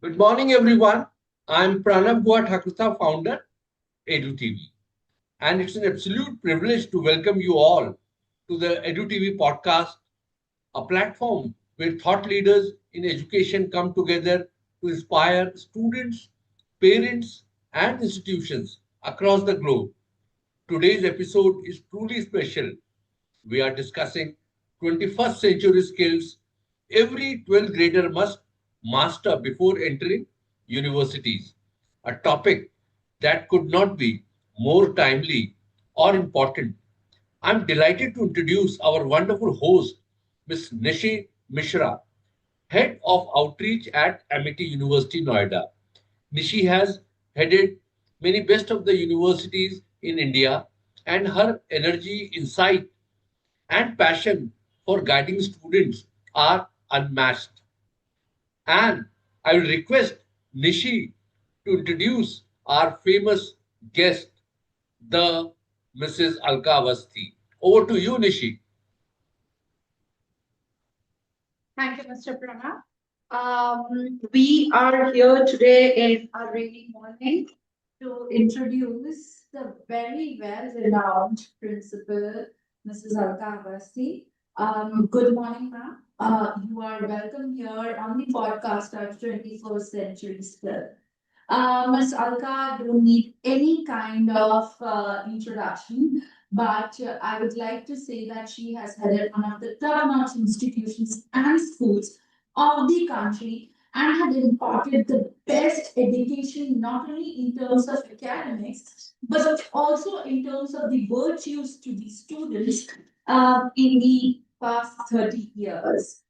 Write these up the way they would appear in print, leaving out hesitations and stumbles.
Good morning, everyone. I'm Pranav Thakurta, founder, EDU TV. And it's an absolute privilege to welcome you all to the EDU TV podcast, a platform where thought leaders in education come together to inspire students, parents, and institutions across the globe. Today's episode is truly special. We are discussing 21st century skills every 12th grader must master before entering universities. A topic that could not be more timely or important. I'm delighted to introduce our wonderful host, Ms. Nishi Mishra, Head of Outreach at Amity University, Noida. Nishi has headed many best of the universities in India, and her energy, insight, and passion for guiding students are unmatched. And I will request Nishi to introduce our famous guest, the Mrs. Alka Avasthi. Over to you, Nishi. Thank you, Mr. Pranav. We are here today in a rainy morning to introduce the very well-renowned principal, Mrs. Alka Avasti. Good morning, ma'am. You are welcome here on the podcast of 21st Century Skill. Ms. Alka don't need any kind of introduction, but I would like to say that she has headed one of the top-notch institutions and schools of the country and had imparted the best education not only in terms of academics but also in terms of the virtues to the students in the past 30 years.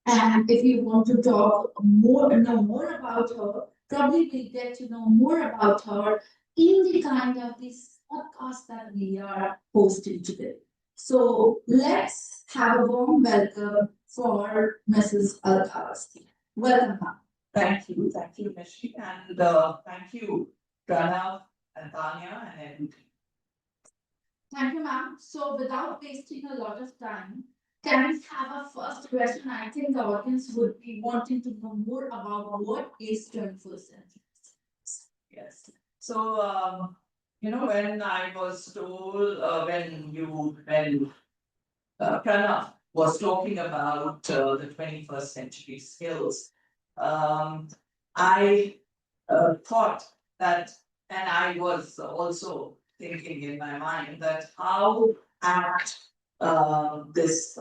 And if you want to talk more, know more about her, probably we'll get to know more about her in the kind of this podcast that we are hosting today. So let's have a warm welcome for Mrs. Alkavasti. Welcome, ma'am. Thank you, Nishi, and thank you, Pranav and Tanya and everything. Thank you, ma'am. So without wasting a lot of time, can we have a first question? I think the audience would be wanting to know more about what is 21st century. Yes. So, when I was told, when Pranav was talking about the 21st century skills, um, I thought that, and I was also thinking in my mind that how apt this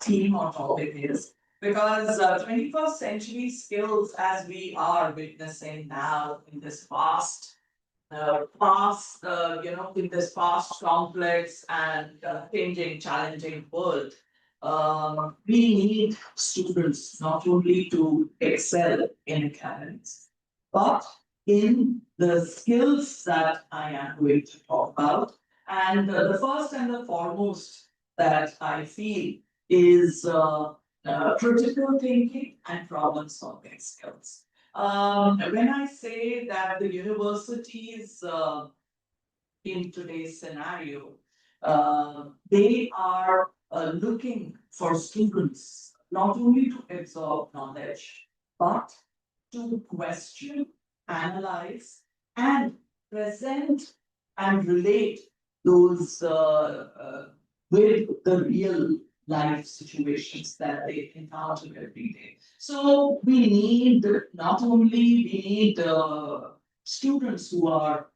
theme or topic is. Because 21st century skills, as we are witnessing now in this in this fast, complex, and changing, challenging world, we need students not only to excel in academics, but in the skills that I am going to talk about. And the first and the foremost that I feel is critical thinking and problem solving skills. When I say that the universities in today's scenario, they are looking for students not only to absorb knowledge, but to question, analyze, and present and relate those with the real life situations that they encounter every day. So we need not only we need students who are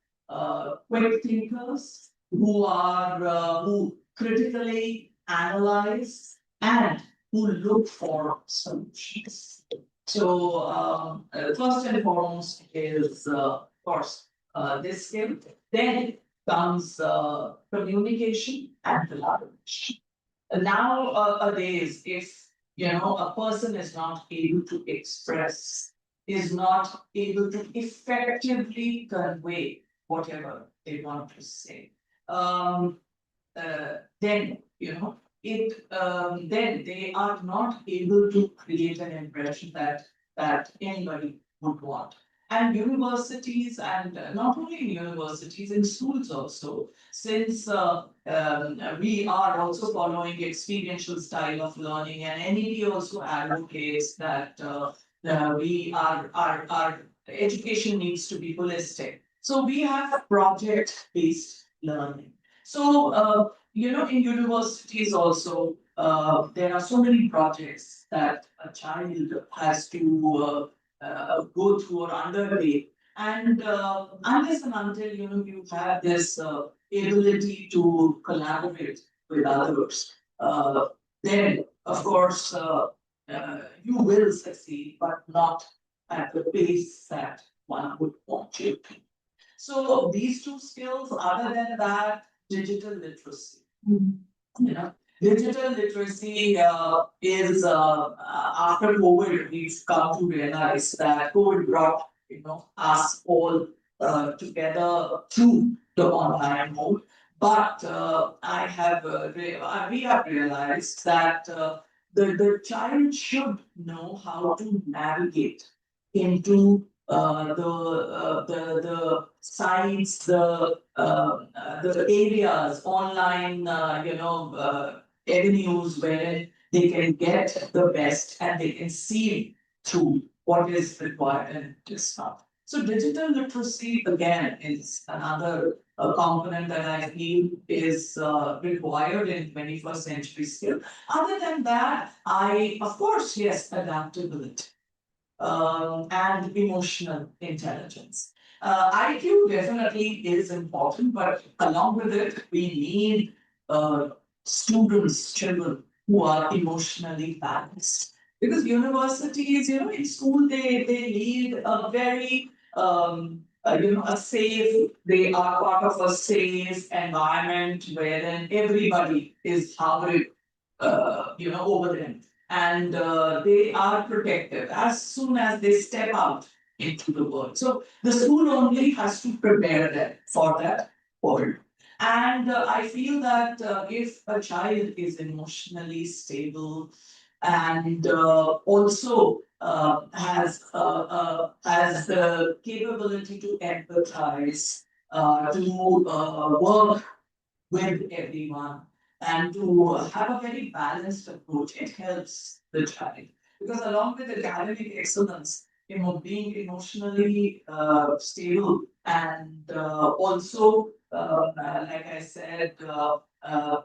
quick thinkers, who critically analyze and who look for solutions. So first and foremost is of course this skill. Then comes communication and collaboration. Nowadays, if a person is not able to express, is not able to effectively convey whatever they want to say, um, then then they are not able to create an impression that anybody would want. And universities, and not only in universities, in schools also, since we are also following experiential style of learning, and NED also advocates that our education needs to be holistic. So we have project-based learning. So in universities also, there are so many projects that a child has to go through or undertake. And unless and until you have this ability to collaborate with others, then of course you will succeed, but not at the pace that one would want you to. So these two skills, other than that, digital literacy. You know, digital literacy is after COVID, we've come to realize that COVID brought us all together through the online mode. But we have realized that the child should know how to navigate into the sites, the areas, online, avenues where they can get the best and they can see through what is required and is not. So digital literacy again is another component that I feel is required in 21st century skill. Other than that, of course, yes, adaptability and emotional intelligence. IQ definitely is important, but along with it, we need children who are emotionally balanced. Because universities, in school, they lead a very, a safe, they are part of a safe environment wherein everybody is hovering, over them and they are protected as soon as they step out into the world. So the school only has to prepare them for that world. And I feel that if a child is emotionally stable and also has the capability to empathize, to work with everyone and to have a very balanced approach. It helps the child because along with academic excellence, being emotionally stable and also, like I said,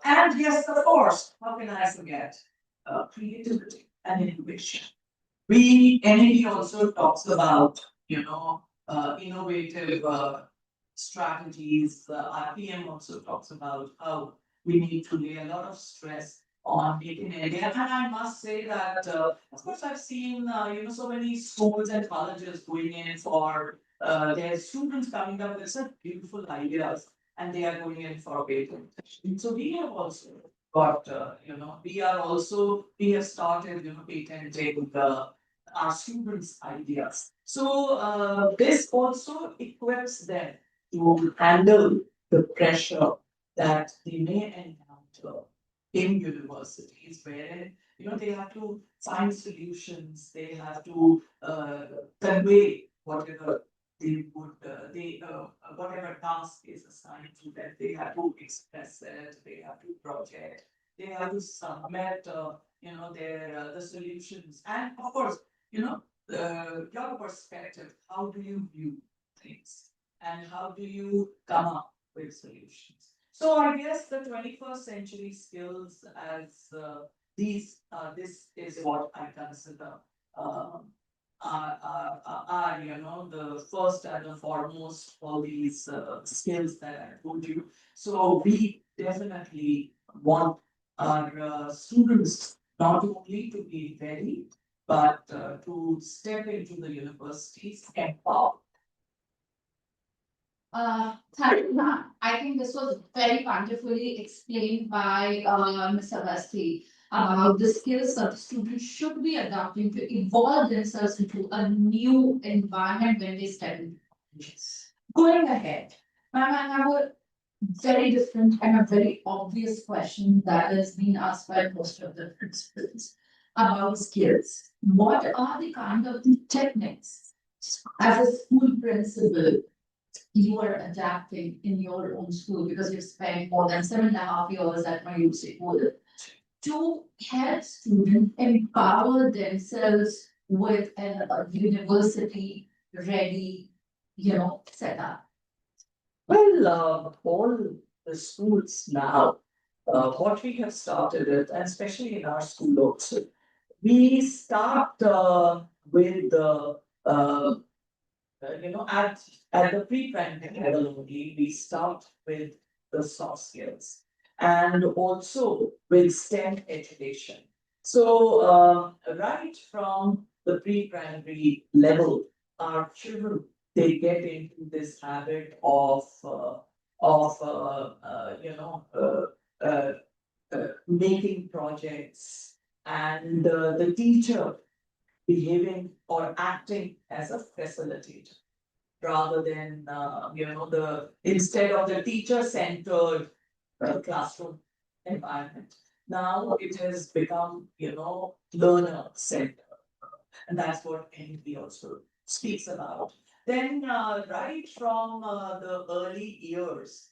and yes, of course, how can I forget creativity and innovation? Amity also talks about, innovative strategies. RPM also talks about how we need to lay a lot of stress on it in India. And I must say that, of course, I've seen, so many schools and colleges going in for their students coming up with such beautiful ideas and they are going in for a patent. So we have also got, we have started, patenting our students' ideas. So this also equips them to handle the pressure that they may encounter in universities, wherein they have to find solutions, they have to convey whatever they would, whatever task is assigned to them, they have to express it, they have to project, they have to submit, their the solutions, and of course, your perspective. How do you view things, and how do you come up with solutions? So I guess the 21st century skills as this is what I consider the first and the foremost all these skills that I told you. So we definitely want our students not only to be ready, but to step into the universities empowered. Thank you, ma'am. I think this was very wonderfully explained by Mr. Basti about the skills that the students should be adapting to evolve themselves into a new environment when they study. Yes. Going ahead, ma'am, I have a very different and a very obvious question that has been asked by most of the principals about skills. What are the kind of the techniques as a school principal you are adapting in your own school because you've spent more than 7.5 years at Mayoor school to help students empower themselves with a university ready, setup? Well, all the schools now, what we have started it, and especially in our school also, we start with the at the pre-primary level only, we start with the soft skills and also with STEM education. So, right from the pre-primary level, our children they get into this habit of making projects, and the teacher behaving or acting as a facilitator rather than the instead of the teacher centered classroom environment. Now it has become learner centered, and that's what Amity also speaks about. Then, right from the early years,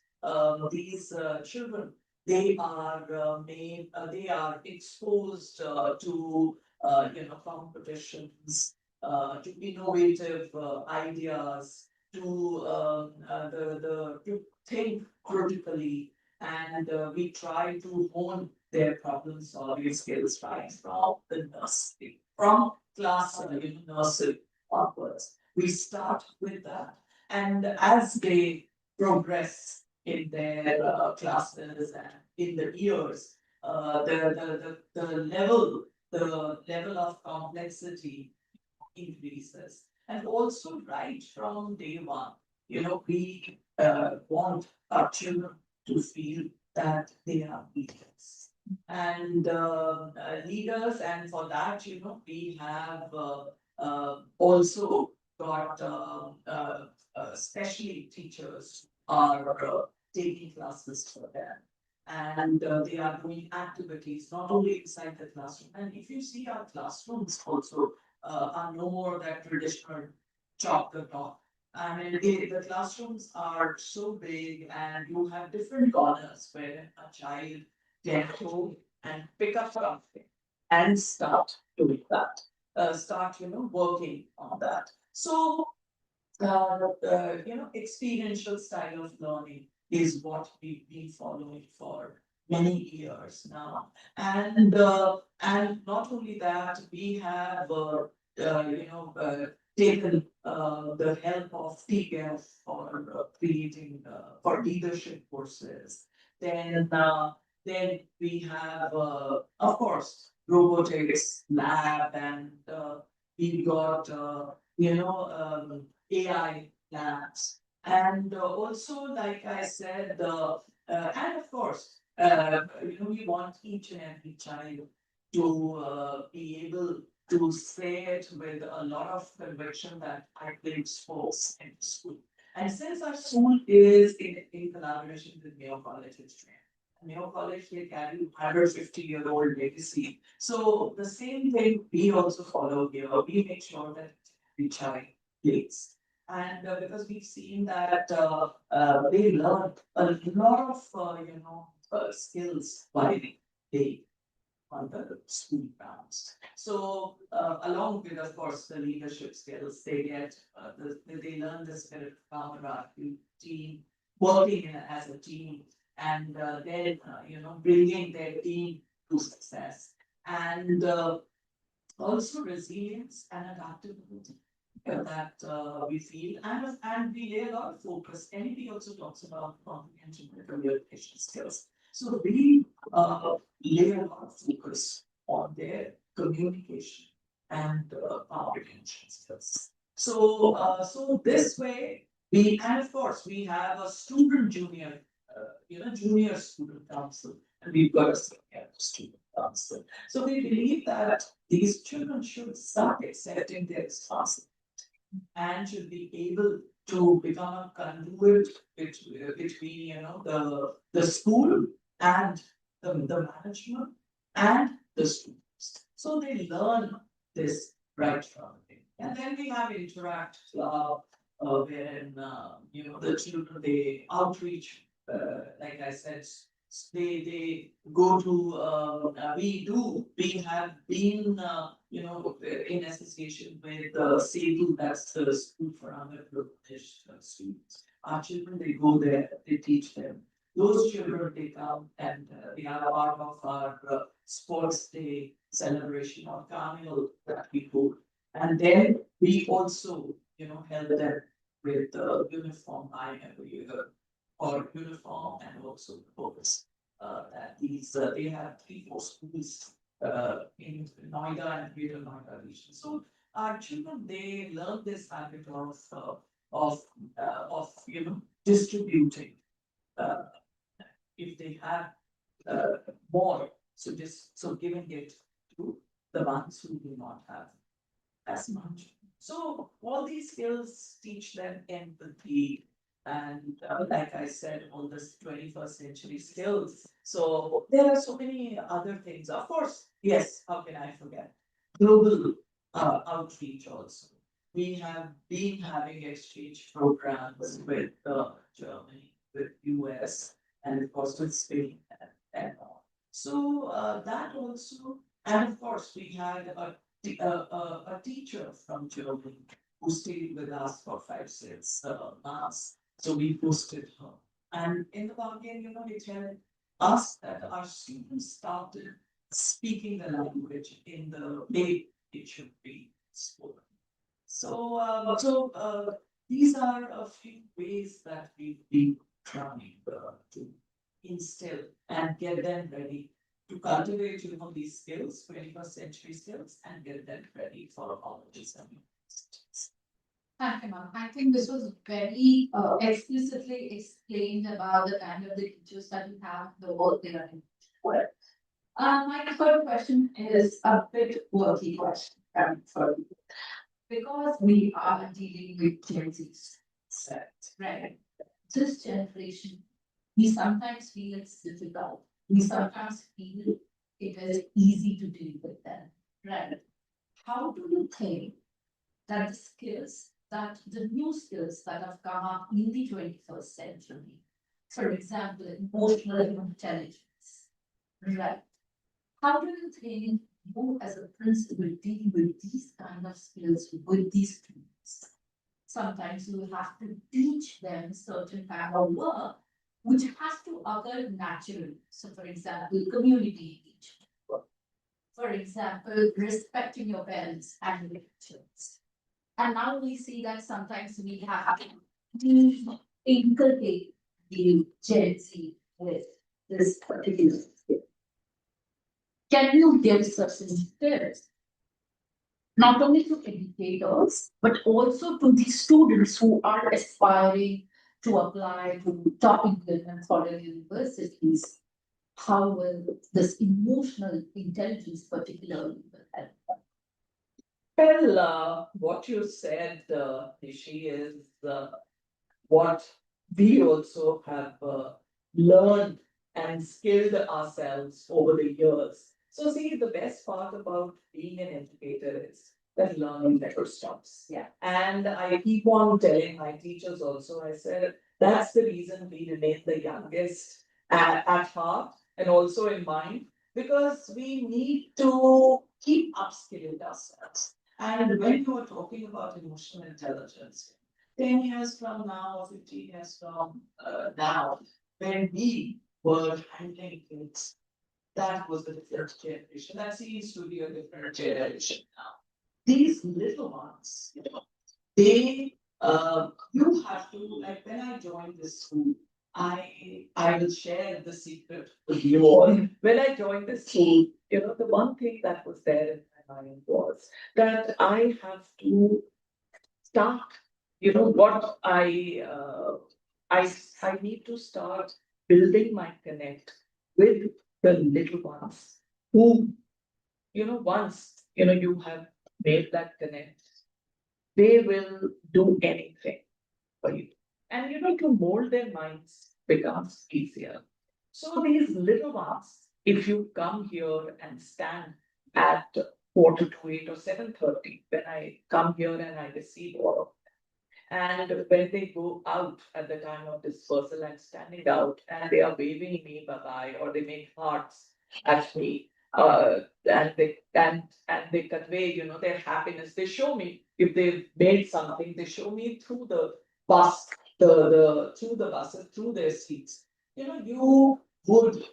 these children they are exposed to competitions, to innovative ideas, to to think critically, and we try to hone their problem solving skills right from the nursery, from class nursery onwards. We start with that, and as they progress in their classes and in the years, the level of complexity increases. And also, right from day one, we want our children to feel that they are leaders. And leaders, and for that, we have also got specially teachers are taking classes for them. And they are doing activities not only inside the classroom. And if you see our classrooms also are no more that traditional chalk the talk. I mean, the classrooms are so big, and you have different corners where a child can go and pick up something and start doing that. Start, working on that. So experiential style of learning is what we've been following for many years now. And not only that, we have taken the help of TGF for creating for leadership courses. Then we have of course robotics lab, and we got AI labs. And also, like I said, and of course, we want each and every child to be able to say it with a lot of conviction that I played sports in school. And since our school is in collaboration with Mayo College History, Mayo College, they carry 150-year-old legacy. So the same thing we also follow here. We make sure that every child plays. And because we've seen that they learn a lot of skills while they on the school grounds. So along with of course the leadership skills, they get they learn the spirit of camaraderie, team working as a team, and then bringing their team to success, and also resilience and adaptability that we feel, and we lay a lot of focus. Anybody also talks about comprehension and communication skills. So we lay a lot of focus on their communication and comprehension skills. So so this way we, and of course we have a student junior, junior student council, and we've got a senior student council. So we believe that these children should start accepting their responsibility and should be able to become a conduit between the school and the management and the students. So they learn this right from it. And then we have Interact Club, wherein the children they outreach, like I said, They go to we have been in association with SEDU, that's the school for underprivileged students. Our children, they go there, they teach them. Those children, they come and they are a part of our sports day celebration or carnival that we hold. And then we also, help them with the uniform buying every year or uniform and also books. That these they have 3, 4 schools in Noida and Greater Noida region. So our children, they learn this habit of distributing. Uh, if they have more, so just so giving it to the ones who do not have as much. So all these skills teach them empathy and like I said, all this 21st century skills. So there are so many other things. Of course, yes, how can I forget? Global outreach also. We have been having exchange programs with Germany, with US, and of course with Spain and all. So that also, and of course we had a teacher from Germany who stayed with us for 5, 6 months. So we hosted her. And in the bargain, it helped us that our students started speaking the language in the way it should be spoken. So these are a few ways that we've been trying to instill and get them ready to cultivate, these skills, 21st century skills, and get them ready for colleges and universities. Thank you, ma'am. I think this was very explicitly explained about the kind of the teachers that we have, the work they are in. Well, my third question is a bit worky question. For you. Because we are dealing with Gen Zs, right? This generation, we sometimes feel it's difficult. We sometimes feel it is easy to deal with them, right? How do you think that the skills, that the new skills that have come up in the 21st century, for example, emotional intelligence, right? How do you think you as a principal deal with these kind of skills with these students? Sometimes you have to teach them certain kind of work which has to occur naturally. So for example, community engagement. For example, respecting your parents and teachers. And now we see that sometimes we have to inculcate the Gen Z with this particular skill. Can you give certain tips, not only to educators, but also to the students who are aspiring to apply to top Indian and foreign universities? How will this emotional intelligence particularly will help? Well, what you said, Nishi, is what we also have learned and skilled ourselves over the years. So, see, the best part about being an educator is that learning never stops. Yeah. And I keep on telling my teachers also, I said, that's the reason we remain the youngest at heart and also in mind, because we need to keep upskilling ourselves. And when you are talking about emotional intelligence, 10 years from now or 15 years from now, when we were handling kids, that was a different generation. That seems to be a different generation now. These little ones, they, you have to, like when I joined this school, I will share the secret with you all. When I joined this school, the one thing that was there in my mind was that I have to start, what I need to start building my connect with the little ones who, once, you have made that connect, they will do anything for you. And to mold their minds becomes easier. So these little ones, if you come here and stand at quarter to 8 or 7:30, when I come here and I receive all of them, And when they go out at the time of dispersal and standing out, and they are waving me bye bye, or they make hearts at me, and they convey, their happiness. They show me if they've made something. They show me through the bus, the through the buses, through their seats. You would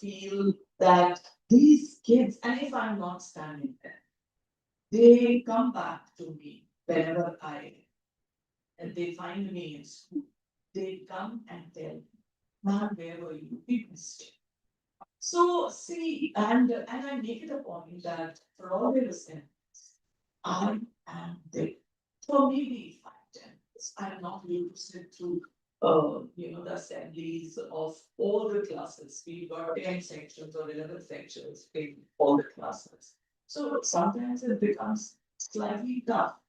feel that these kids, and if I'm not standing there, they come back to me whenever and they find me in school. They come and tell me, "Ma'am, where were you? We missed you." So see, and I make it a point that for all their sins, I am there. For maybe 5, 10 years, I'm not used to the assemblies of all the classes. We've got 10 sections or 11 sections in all the classes. So sometimes it becomes slightly tough,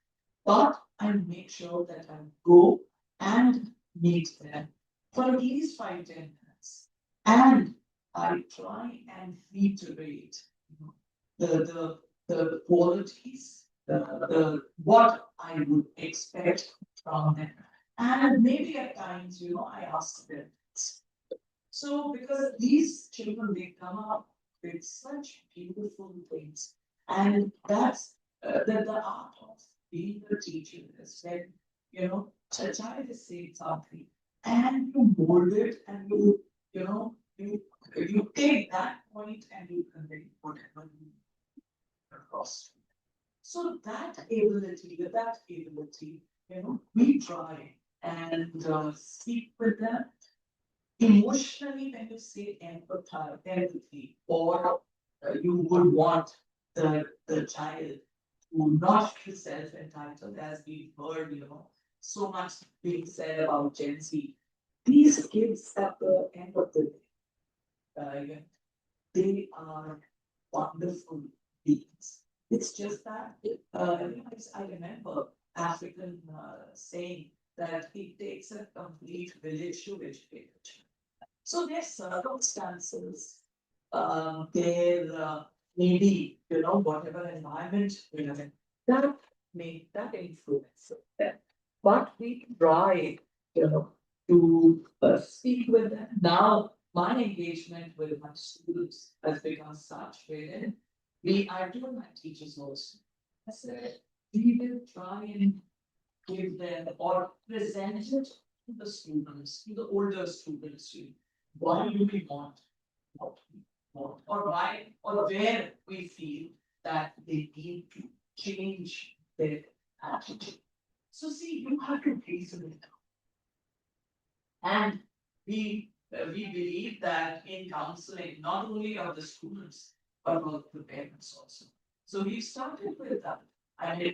but I make sure that I go and meet them for at least 5, 10 minutes. And I try and reiterate the the qualities, the what I would expect from them. And maybe at times, I ask them. So because these children, they come up with such beautiful things, and that's the art of being a teacher is when a child is saying something, and you mold it, and you take that point and you convey whatever you across. So that ability, we try and speak with them emotionally. When you say empathy, or you would want the child to not feel self-entitled, as we've heard, so much being said about Gen Z. These kids at the end of the day, they are wonderful beings. It's just that I remember African saying that it takes a complete village to educate a child. So their circumstances, their maybe whatever environment that make that influence them. But we try, to speak with them. Now my engagement with my students has become such wherein I told my teachers also. I said we will try and give them or present it to the students, to the older students, why do we want what we want, or why, or where we feel that they need to change their attitude. So see, you have to reason it out. And we believe that in counseling, not only of the students, but of the parents also. So we started with that. I mean,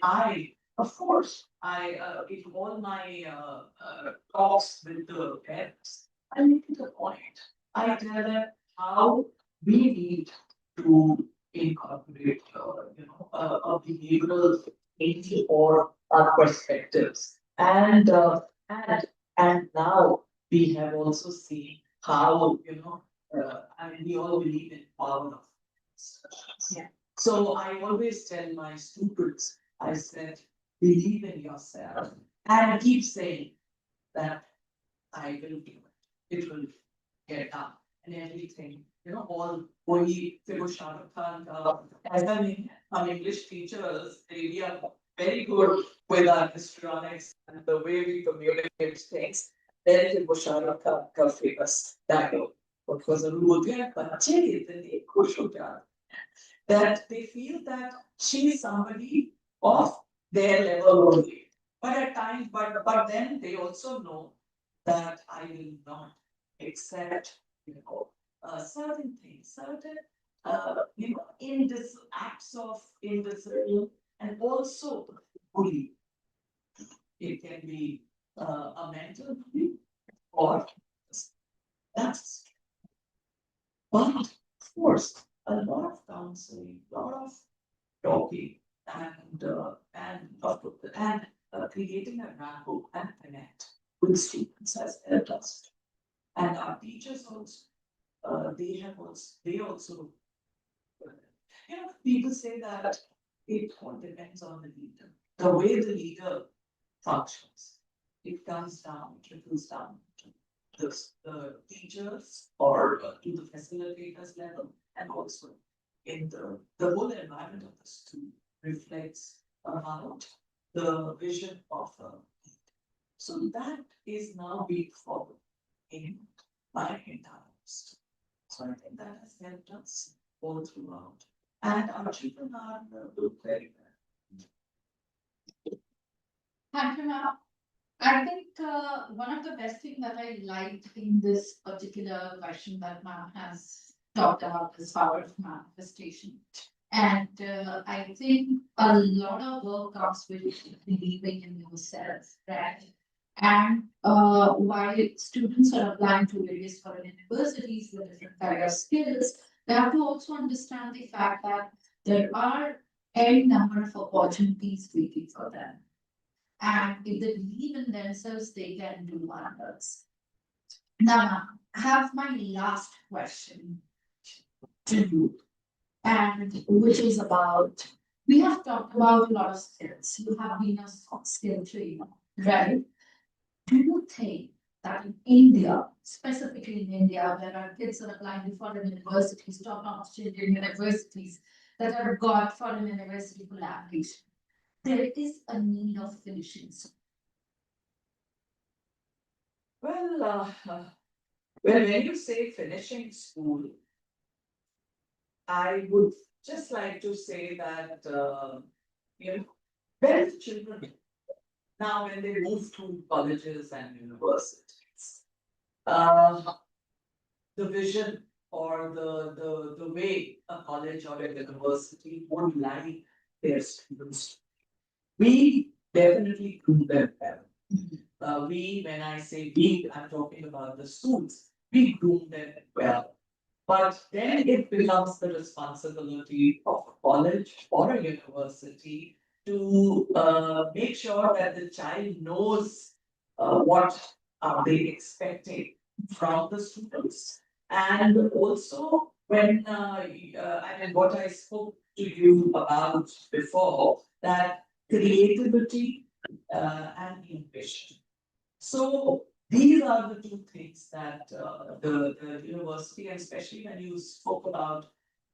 of course, in all my talks with the parents, I make it a point. I tell them how we need to incorporate, a behavioral thinking or our perspectives. And now we have also seen how, I mean, we all believe in power of yeah. So I always tell my students, I said, believe in yourself and keep saying that I will do it. It will get done and everything. All we Shah Rukh Khan, as an English teachers, we are very good with our histrionics and the way we communicate things. Then Shah Rukh Khan का famous dialogue. What was a rule? बच्चे इतने खुश हो जाते that they feel that she is somebody of their level only. But at times, but then they also know that I will not accept, certain things, certain acts of indiscipline, and also bullying. It can be a mental bullying or that's. But of course, a lot of counseling, a lot of talking, and creating a rapport and connect with students has helped us. And our teachers also, they also, people say that it all depends on the leader, the way the leader functions. it comes down, trickles down to the teachers or to the facilitators level, and also in the whole environment of the school reflects about the vision of so that is now being followed in my entire school. So I think that has helped us all throughout. And our children are doing very well. Thank you, ma'am. I think one of the best thing that I liked in this particular question that ma'am has talked about is power of manifestation. And I think a lot of work comes with believing in yourself, right? And while students are applying to various foreign universities with different kind of skills, they have to also understand the fact that there are a number of opportunities waiting for them. And if they believe in themselves, they can do wonders. Now, I have my last question to you, and which is about we have talked about a lot of skills. You have been a soft skill trainer, right? Do you think that in India, specifically in India, where our kids are applying to foreign universities, top-notch Indian universities that have got foreign university collaboration, there is a need of finishing school? Well, well, when you say finishing school, I would just like to say that, you know, where the children now when they move to colleges and universities, uh, the vision or the way a college or a university would like their students. We definitely do them well. We, when I say we, I'm talking about the schools. We groom them well. But then it becomes the responsibility of a college or a university to make sure that the child knows what are they expecting from the students. And also when, I mean, what I spoke to you about before, that creativity and innovation. So these are the two things that the university, and especially when you spoke about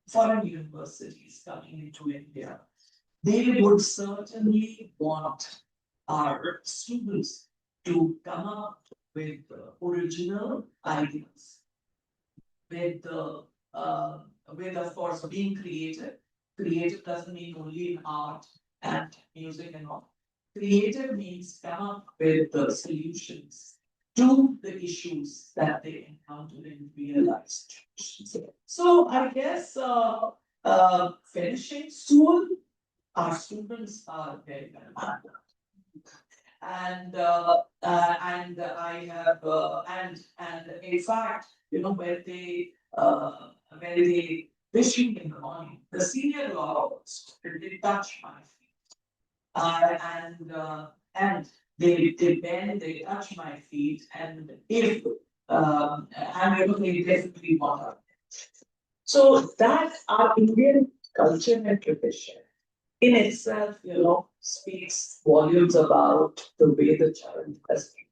foreign universities coming into India, they would certainly want our students to come up with original ideas, with with of course being creative. Creative doesn't mean only in art and music and all. Creative means come up with the solutions to the issues that they encounter in real life situations. So I guess finishing school, our students are very well handled. And I have and in fact, you know, when they wish me in the morning, the senior lawyers they touch my feet, and they bend, they touch my feet, and if I'm able, they definitely want to. So that our Indian culture and tradition in itself, you know, speaks volumes about the way the child has been.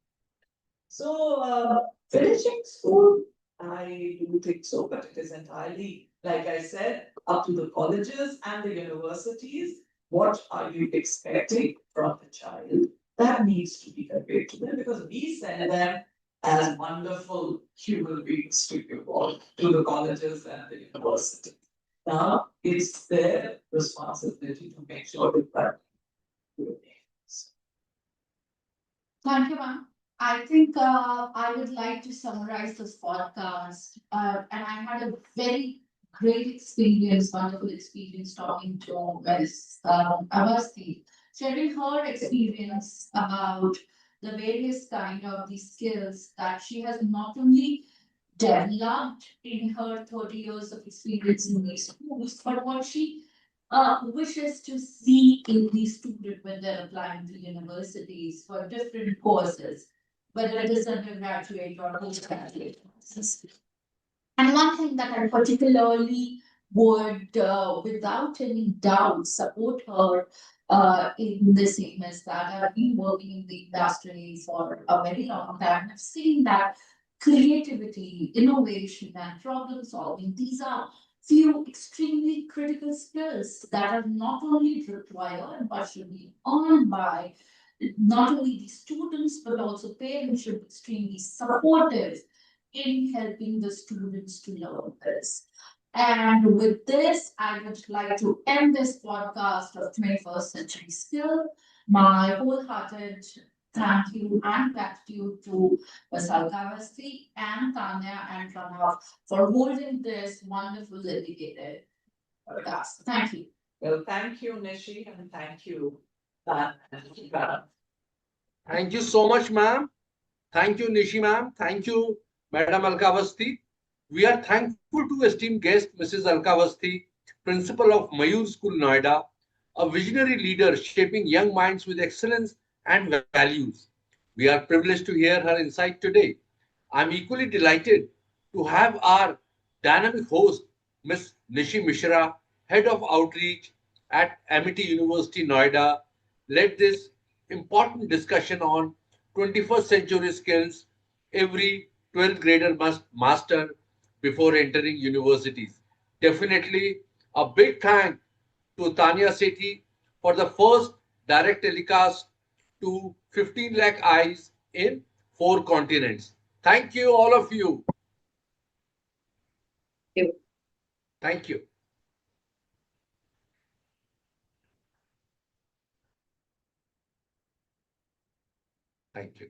So, finishing school, I do think so, but it is entirely, like I said, up to the colleges and the universities. What are you expecting from the child? That needs to be conveyed to them because we send them as wonderful human beings to evolve to the colleges and the universities. Now it's their responsibility to make sure that Thank you, ma'am. I think I would like to summarize this podcast. And I had a very great experience, wonderful experience talking to Ms. Avasti, sharing her experience about the various kind of the skills that she has not only developed in her 30 years of experience in these schools, but what she wishes to see in the student when they're applying to universities for different courses, whether it is undergraduate or postgraduate courses. And one thing that I particularly would, without any doubt, support her in the same as that. I've been working in the industry for a very long time. I've seen that creativity, innovation, and problem solving, these are few extremely critical skills that are not only required but should be earned by not only the students but also parents should be extremely supportive in helping the students to learn this. And with this, I would like to end this podcast of 21st Century Skill. My wholehearted thank you and gratitude to Vasal Kavasti and Tanya and Pranav for holding this wonderful dedicated podcast. Thank you. Well, thank you, Nishi, and thank you, Tan and Pranav. Thank you so much, ma'am. Thank you, Nishi ma'am. Thank you, Madam Alkavasti. We are thankful to esteemed guest Mrs. Alkavasti, Principal of Mayoor School, Noida, a visionary leader shaping young minds with excellence and values. We are privileged to hear her insight today. I'm equally delighted to have our dynamic host, Ms. Nishi Mishra, Head of Outreach at Amity University, Noida, led this important discussion on 21st century skills every 12th grader must master before entering universities. Definitely a big thank to Tanya Sethi for the first direct telecast to 15 lakh eyes in 4 continents. Thank you, all of you. Thank you. Thank you.